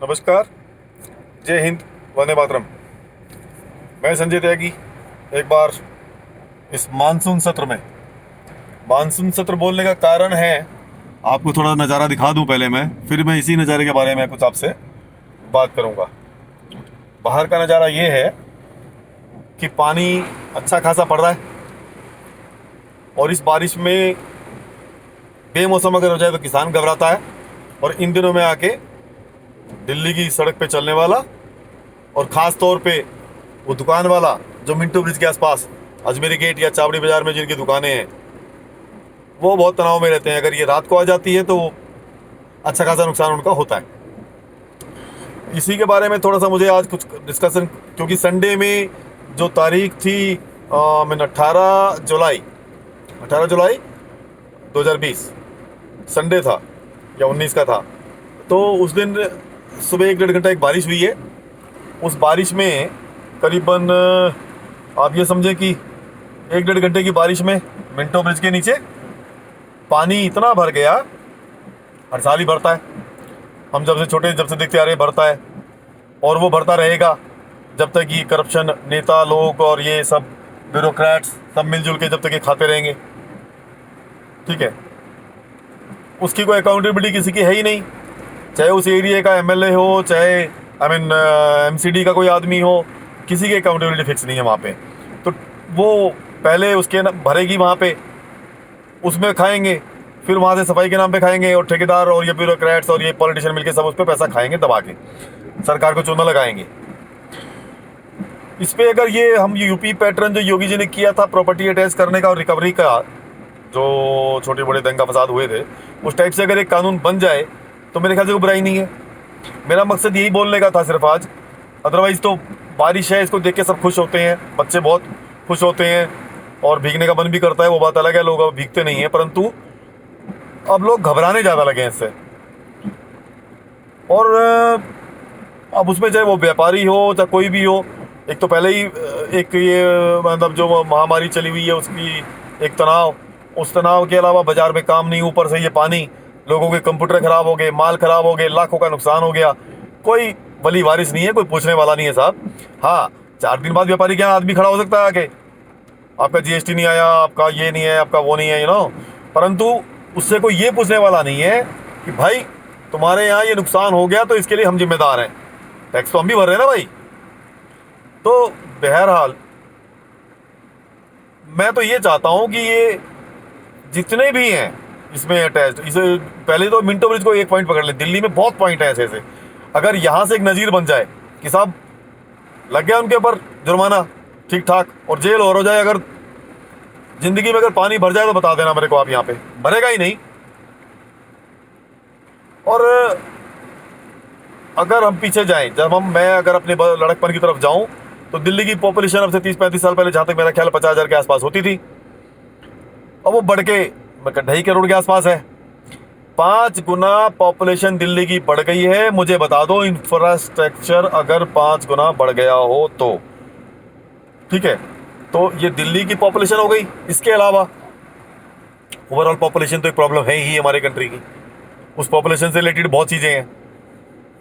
नमस्कार। जय हिंद। वंदे मातरम। मैं संजय त्यागी एक बार इस मानसून सत्र बोलने का कारण है, आपको थोड़ा नज़ारा दिखा दूं पहले मैं, फिर मैं इसी नज़ारे के बारे में कुछ आपसे बात करूंगा। बाहर का नज़ारा ये है कि पानी अच्छा खासा पड़ रहा है, और इस बारिश में बेमौसम अगर हो जाए तो किसान घबराता है। और इन दिनों में आके दिल्ली की सड़क पे चलने वाला, और ख़ास तौर पे वो दुकान वाला जो मिंटो ब्रिज के आसपास अजमेरी गेट या चावड़ी बाज़ार में जिनकी दुकानें हैं, वो बहुत तनाव में रहते हैं। अगर ये रात को आ जाती है तो अच्छा खासा नुकसान उनका होता है। इसी के बारे में थोड़ा सा मुझे आज कुछ डिस्कशन, क्योंकि संडे में जो तारीख थी, मैंने 18 जुलाई 2020 संडे था या 19 का था, तो उस दिन सुबह 1 डेढ़ घंटा एक बारिश हुई है। उस बारिश में करीबन आप ये समझें कि 1 डेढ़ घंटे की बारिश में मिंटो ब्रिज के नीचे पानी इतना भर गया। हर साल ही भरता है, हम जब से देखते आ रहे हैं भरता है, और वो भरता रहेगा जब तक ये करप्शन नेता लोग और ये सब ब्यूरोक्रेट्स सब मिलजुल के जब तक ये खाते रहेंगे। ठीक है, उसकी कोई अकाउंटेबिलिटी किसी की है ही नहीं, चाहे उस एरिया का एमएलए हो, चाहे एमसीडी का कोई आदमी हो, किसी की अकाउंटेबिलिटी फिक्स नहीं है वहाँ पे। तो वो पहले उसके भरेगी वहाँ पे, उसमें खाएंगे, फिर वहाँ से सफाई के नाम पे खाएंगे, और ठेकेदार और ये ब्यूरोक्रेट्स और ये पॉलिटिशियन मिलके सब उस पर पैसा खाएंगे दबा के, सरकार को चूना लगाएंगे। इस पे अगर ये हम यूपी पैटर्न जो योगी जी ने किया था प्रॉपर्टी अटैच करने का और रिकवरी का, जो छोटे बड़े दंगा फसाद हुए थे, उस टाइप से अगर एक कानून बन जाए तो मेरे ख्याल से कोई बुराई नहीं है। मेरा मकसद यही बोलने का था सिर्फ आज। अदरवाइज़ तो बारिश है, इसको देख के सब खुश होते हैं, बच्चे बहुत खुश होते हैं, और भीगने का मन भी करता है, वो बात अलग है। लोग अब भीगते नहीं हैं, परंतु अब लोग घबराने ज़्यादा लगे हैं इससे। और अब उसमें चाहे वो व्यापारी हो चाहे कोई भी हो, एक तो पहले ही एक ये मतलब जो महामारी चली हुई है उसकी एक तनाव, उस तनाव के अलावा बाजार में काम नहीं, ऊपर से ये पानी, लोगों के कंप्यूटर खराब हो गए, माल खराब हो गए, लाखों का नुकसान हो गया। कोई वली वारिस नहीं है, कोई पूछने वाला नहीं है साहब। हाँ, 4 दिन बाद व्यापारी के यहाँ आदमी खड़ा हो सकता है आके, आपका जीएसटी नहीं आया, आपका ये नहीं है, आपका वो नहीं है, परंतु उससे कोई ये पूछने वाला नहीं है कि भाई तुम्हारे यहाँ ये नुकसान हो गया तो इसके लिए हम जिम्मेदार हैं, टैक्स तो हम भी भर रहे हैं ना भाई। तो बहरहाल मैं तो ये चाहता हूँ कि ये जितने भी हैं इसमें अटैच, इसे पहले तो मिंटो ब्रिज को एक पॉइंट पकड़ ले, दिल्ली में बहुत पॉइंट है ऐसे ऐसे। अगर यहाँ से एक नज़ीर बन जाए कि साहब लग गया उनके ऊपर जुर्माना, ठीक ठाक, और जेल और हो जाए। अगर जिंदगी में अगर पानी भर जाए तो बता देना मेरे को, आप यहाँ पे भरेगा ही नहीं। और अगर हम पीछे जाएं, मैं अगर अपने लड़कपन की तरफ जाऊं, तो दिल्ली की पॉपुलेशन अब से 30-35 साल पहले, जहाँ तक मेरा ख्याल 50,000 के आसपास होती थी, अब वो बढ़ के 2.5 करोड़ के आसपास है। 5 गुना पॉपुलेशन दिल्ली की बढ़ गई है। मुझे बता दो, इंफ्रास्ट्रक्चर अगर 5 गुना बढ़ गया हो तो ठीक है, तो ये दिल्ली की पॉपुलेशन हो गई। इसके अलावा ओवरऑल पॉपुलेशन तो एक प्रॉब्लम है ही हमारे कंट्री की। उस पॉपुलेशन से रिलेटेड बहुत चीज़ें हैं।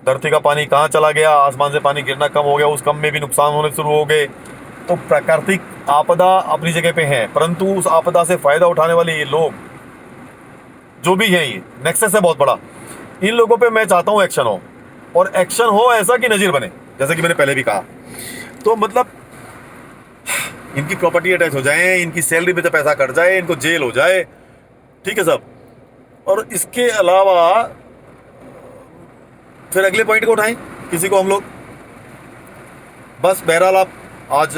धरती का पानी कहाँ चला गया, आसमान से पानी गिरना कम हो गया, उस कम में भी नुकसान होने शुरू हो गए। तो प्राकृतिक आपदा अपनी जगह पे है, परंतु उस आपदा से फ़ायदा उठाने वाले ये लोग जो भी हैं, ये नेक्सस है बहुत बड़ा। इन लोगों पे मैं चाहता हूँ एक्शन हो, और एक्शन हो ऐसा कि नज़ीर बने, जैसे कि मैंने पहले भी कहा। तो मतलब इनकी प्रॉपर्टी अटैच हो जाए, इनकी सैलरी पे से पैसा कट जाए, इनको जेल हो जाए, ठीक है सब। और इसके अलावा फिर अगले पॉइंट को उठाएं किसी को हम लोग। बस बहरहाल आप आज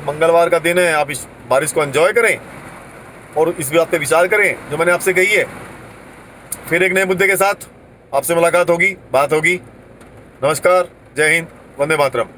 मंगलवार का दिन है, आप इस बारिश को एंजॉय करें और इस बात पे विचार करें जो मैंने आपसे कही है। फिर एक नए मुद्दे के साथ आपसे मुलाकात होगी, बात होगी। नमस्कार, जय हिंद, वंदे मातरम।